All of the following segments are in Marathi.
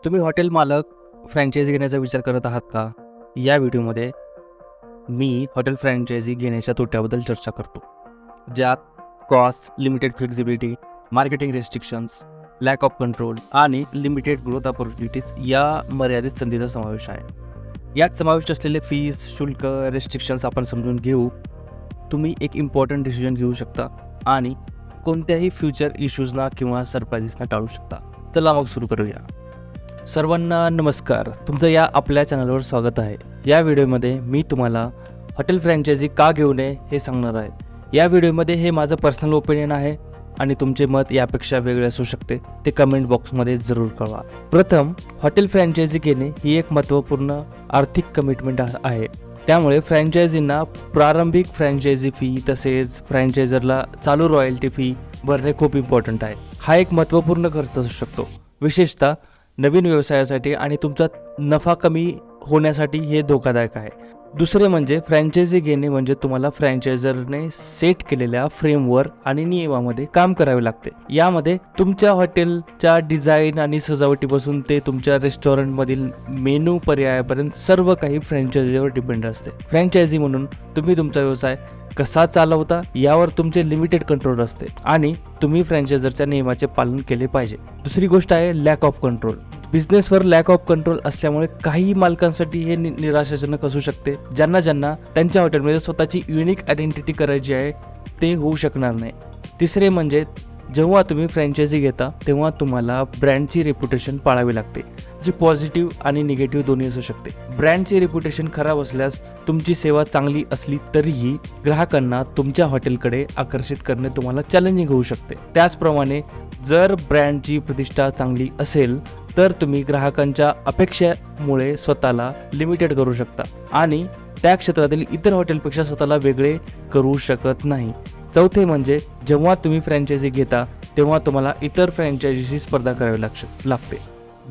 तुम्ही हॉटेल मालक फ्रँचायझी घेण्याचा विचार करत आहात का? या व्हिडिओमध्ये मी हॉटेल फ्रँचायझी घेण्याच्या तोट्याबद्दल चर्चा करतो, ज्यात cost, limited flexibility, marketing restrictions, lakh of control आणि लिमिटेड ग्रोथ ऑपॉर्च्युनिटीज या मर्यादित संधीचा समावेश आहे. यात समाविष्ट असलेले फीज, शुल्क, रेस्ट्रिक्शन्स आपण समजून घेऊ. तुम्ही एक इम्पॉर्टंट डिसिजन घेऊ शकता आणि कोणत्याही फ्युचर इश्यूजना किंवा सरप्राइजेसना टाळू शकता. चला मग सुरू करूया. सर्वांना नमस्कार. तुमचं या आपल्या चॅनलवर स्वागत आहे. या व्हिडिओमध्ये मी तुम्हाला हॉटेल फ्रँचायझी का घेऊ नये हे सांगणार आहे. या व्हिडिओमध्ये हे माझं पर्सनल ओपिनियन आहे आणि तुमचे मत यापेक्षा वेगळे असू शकते. ते कमेंट बॉक्समध्ये जरूर कळवा. प्रथम, हॉटेल फ्रँचायझी घेणे ही एक महत्त्वपूर्ण आर्थिक कमिटमेंट आहे. त्यामुळे फ्रँचायझींना प्रारंभिक फ्रँचायझी फी तसेच फ्रँचायझरला चालू रॉयल्टी फी भरणे खूप इम्पॉर्टंट आहे. हा एक महत्त्वपूर्ण खर्च असू शकतो, विशेषतः नवीन व्यवसायासाठी आणि तुमचा नफा कमी होण्यासाठी हे धोकादायक आहे. दुसरे म्हणजे फ्रँचायझी घेणे म्हणजे तुम्हाला फ्रँचायझरने सेट केलेल्या फ्रेमवर आणि नियमामध्ये काम करावे लागते. यामध्ये तुमच्या हॉटेलच्या डिझाईन आणि सजावटीपासून ते तुमच्या रेस्टॉरंटमधील मेनू पर्यायापर्यंत सर्व काही फ्रँचायझीवर डिपेंड असते. फ्रँचायझी म्हणून तुम्ही तुमचा व्यवसाय कसा चालवता यावर तुमचे लिमिटेड कंट्रोल असते आणि तुम्ही फ्रँचायझरच्या नियमाचे पालन केले पाहिजे. दुसरी गोष्ट आहे लॅक ऑफ कंट्रोल. बिझनेसवर लॅक ऑफ कंट्रोल असल्यामुळे काही मालकांसाठी हे निराशाजनक असू शकते. ज्यांना त्यांच्या हॉटेलमध्ये स्वतःची युनिक आयडेंटिटी करायची आहे ते होऊ शकणार नाही. तिसरे म्हणजे जेव्हा तुम्ही फ्रँचायझी घेता तेव्हा तुम्हाला ब्रँडची रेप्युटेशन पाळावी लागते, जी पॉझिटिव्ह आणि निगेटिव्ह दोन्ही असू शकते. ब्रँडची रेप्युटेशन खराब असल्यास तुमची सेवा चांगली असली तरीही ग्राहकांना तुमच्या हॉटेलकडे आकर्षित करणे तुम्हाला चॅलेंजिंग होऊ शकते. त्याचप्रमाणे जर ब्रँडची प्रतिष्ठा चांगली असेल तर तुम्ही ग्राहकांच्या अपेक्षेमुळे स्वतःला लिमिटेड करू शकता आणि त्या क्षेत्रातील इतर हॉटेलपेक्षा स्वतःला वेगळे करू शकत नाही. चौथे म्हणजे जेव्हा तुम्ही फ्रँचायझी घेता तेव्हा तुम्हाला इतर फ्रँचायझीशी स्पर्धा करावी लागते.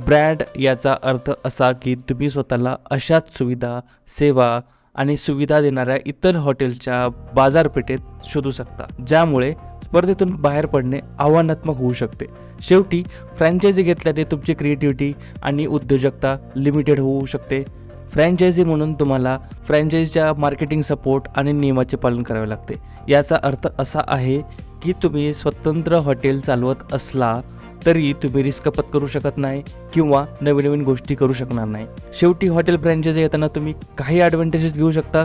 ब्रँड याचा अर्थ असा की तुम्ही स्वतःला अशाच सुविधा, सेवा आणि सुविधा देणाऱ्या इतर हॉटेलच्या बाजारपेठेत शोधू शकता, ज्यामुळे स्पर्धेतून बाहेर पडणे आव्हानात्मक होऊ शकते. शेवटी फ्रँचायझी घेतल्याने तुमची क्रिएटिव्हिटी आणि उद्योजकता लिमिटेड होऊ शकते. फ्रँचायझी म्हणून तुम्हाला फ्रँचायझीच्या मार्केटिंग सपोर्ट आणि नियमाचे पालन करावे लागते. याचा अर्थ असा आहे की तुम्ही स्वतंत्र हॉटेल चालवत असला तरी तुम्ही रिस्क पत्करू शकत नाही किंवा नवीन गोष्टी करू शकणार नाही. शेवटी हॉटेल फ्रँचायझी घेताना तुम्ही काही ॲडव्हान्टेजेस घेऊ शकता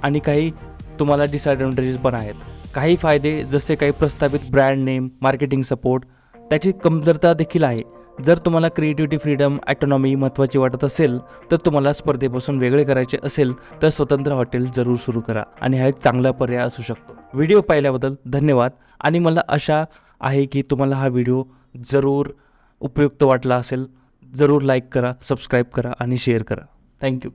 आणि काही तुम्हाला डिसॲडव्हान्टेजेस पण आहेत. काही फायदे जसे काही प्रस्थापित ब्रँड नेम, मार्केटिंग सपोर्ट, त्याची कमतरता देखील आहे. जर तुम्हाला क्रिएटिव्हिटी, फ्रीडम, ॲटोनॉमी महत्त्वाची वाटत असेल तर तुम्हाला स्पर्धेपासून वेगळे करायचे असेल तर स्वतंत्र हॉटेल जरूर सुरू करा आणि हा एक चांगला पर्याय असू शकतो. व्हिडिओ पाहिल्याबद्दल धन्यवाद आणि मला आशा आहे की तुम्हाला हा व्हिडिओ जरूर उपयुक्त वाटला असेल. जरूर लाईक करा, सबस्क्राईब करा आणि शेअर करा. थँक्यू.